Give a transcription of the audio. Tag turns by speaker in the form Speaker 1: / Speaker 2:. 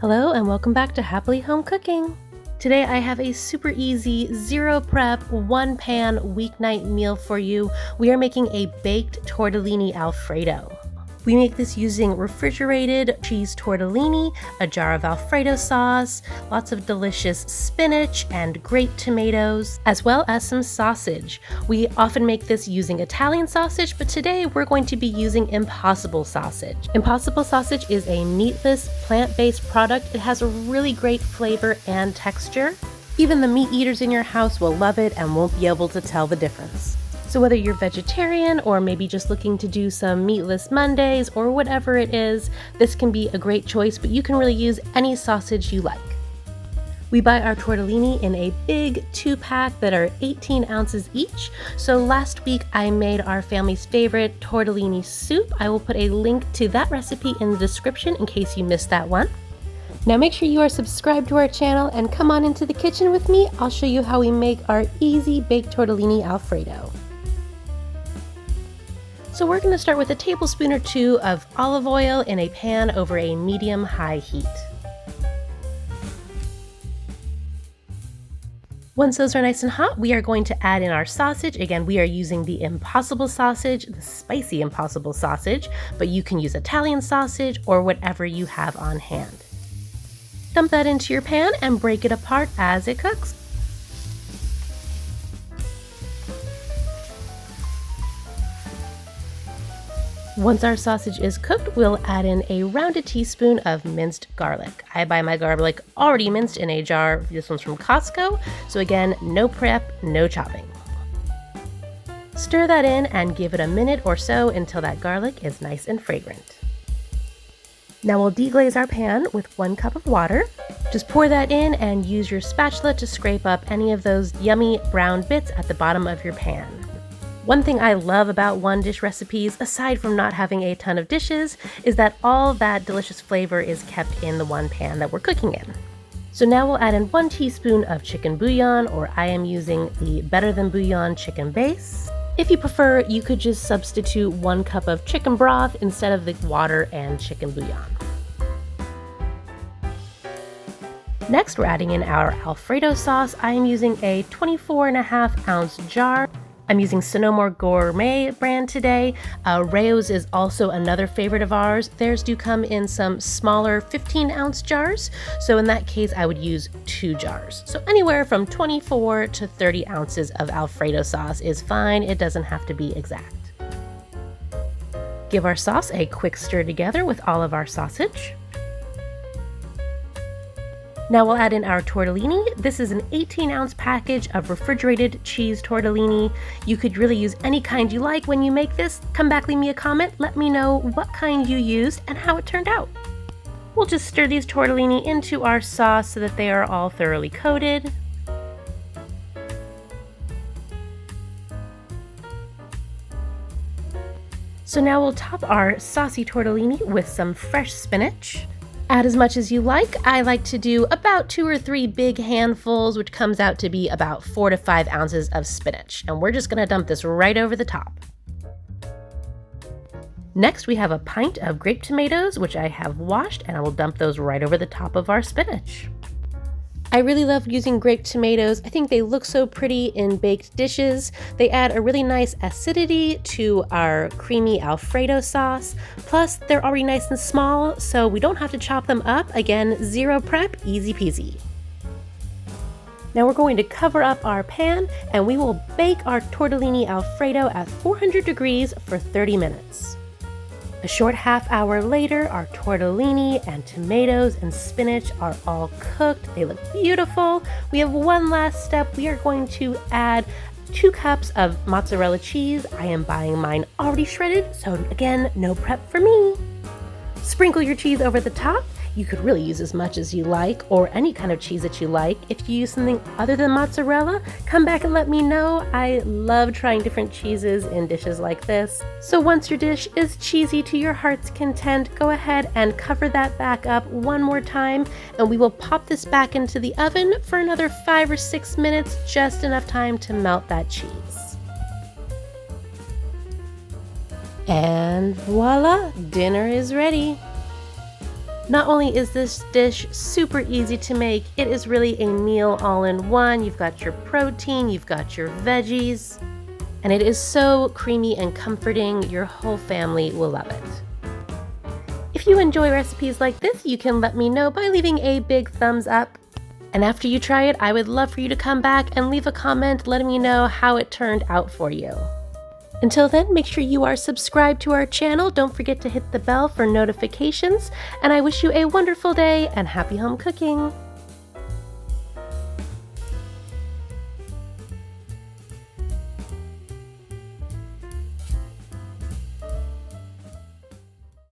Speaker 1: Hello and welcome back to Happy Home Cooking. Today I have a super easy, zero prep, one pan weeknight meal for you. We are making a baked tortellini Alfredo. We make this using refrigerated cheese tortellini, a jar of Alfredo sauce, lots of delicious spinach and grape tomatoes, as well as some sausage. We often make this using Italian sausage, but today we're going to be using Impossible sausage. Impossible sausage is a meatless, plant-based product. It has a really great flavor and texture. Even the meat eaters in your house will love it and won't be able to tell the difference. So whether you're vegetarian or maybe just looking to do some meatless Mondays or whatever it is, this can be a great choice, but you can really use any sausage you like. We buy our tortellini in a big 2-pack that are 18 ounces each. So last week I made our family's favorite tortellini soup. I will put a link to that recipe in the description in case you missed that one. Now make sure you are subscribed to our channel and come on into the kitchen with me. I'll show you how we make our easy baked tortellini Alfredo. So we're going to start with a tablespoon or two of olive oil in a pan over a medium-high heat. Once those are nice and hot, we are going to add in our sausage. Again, we are using the Impossible sausage, the spicy Impossible sausage, but you can use Italian sausage or whatever you have on hand. Dump that into your pan and break it apart as it cooks. Once our sausage is cooked, we'll add in a rounded teaspoon of minced garlic. I buy my garlic already minced in a jar. This one's from Costco. So again, no prep, no chopping. Stir that in and give it a minute or so until that garlic is nice and fragrant. Now we'll deglaze our pan with 1 cup of water. Just pour that in and use your spatula to scrape up any of those yummy brown bits at the bottom of your pan. One thing I love about one dish recipes, aside from not having a ton of dishes, is that all that delicious flavor is kept in the one pan that we're cooking in. So now we'll add in 1 teaspoon of chicken bouillon, or I am using the Better Than Bouillon chicken base. If you prefer, you could just substitute 1 cup of chicken broth instead of the water and chicken bouillon. Next, we're adding in our Alfredo sauce. I am using a 24.5 ounce jar. I'm using Sonomore Gourmet brand today. Rao's is also another favorite of ours. Theirs do come in some smaller 15-ounce jars. So in that case, I would use 2 jars. So anywhere from 24 to 30 ounces of Alfredo sauce is fine. It doesn't have to be exact. Give our sauce a quick stir together with all of our sausage. Now we'll add in our tortellini. This is an 18-ounce package of refrigerated cheese tortellini. You could really use any kind you like when you make this. Come back, leave me a comment, let me know what kind you used and how it turned out. We'll just stir these tortellini into our sauce so that they are all thoroughly coated. So now we'll top our saucy tortellini with some fresh spinach. Add as much as you like. I like to do about 2 or 3 big handfuls, which comes out to be about 4 to 5 ounces of spinach. And we're just gonna dump this right over the top. Next, we have a pint of grape tomatoes, which I have washed, and I will dump those right over the top of our spinach. I really love using grape tomatoes. I think they look so pretty in baked dishes. They add a really nice acidity to our creamy Alfredo sauce. Plus, they're already nice and small, so we don't have to chop them up. Again, zero prep, easy peasy. Now we're going to cover up our pan and we will bake our tortellini Alfredo at 400 degrees for 30 minutes. A short half-hour later, our tortellini and tomatoes and spinach are all cooked. They look beautiful. We have one last step. We are going to add 2 cups of mozzarella cheese. I am buying mine already shredded, so again, no prep for me. Sprinkle your cheese over the top. You could really use as much as you like, or any kind of cheese that you like. If you use something other than mozzarella, come back and let me know. I love trying different cheeses in dishes like this. So once your dish is cheesy to your heart's content, go ahead and cover that back up one more time, and we will pop this back into the oven for another 5 or 6 minutes, just enough time to melt that cheese. And voila, dinner is ready. Not only is this dish super easy to make, it is really a meal all in one. You've got your protein, you've got your veggies, and it is so creamy and comforting. Your whole family will love it. If you enjoy recipes like this, you can let me know by leaving a big thumbs up. And after you try it, I would love for you to come back and leave a comment letting me know how it turned out for you. Until then, make sure you are subscribed to our channel. Don't forget to hit the bell for notifications. And I wish you a wonderful day and happy home cooking.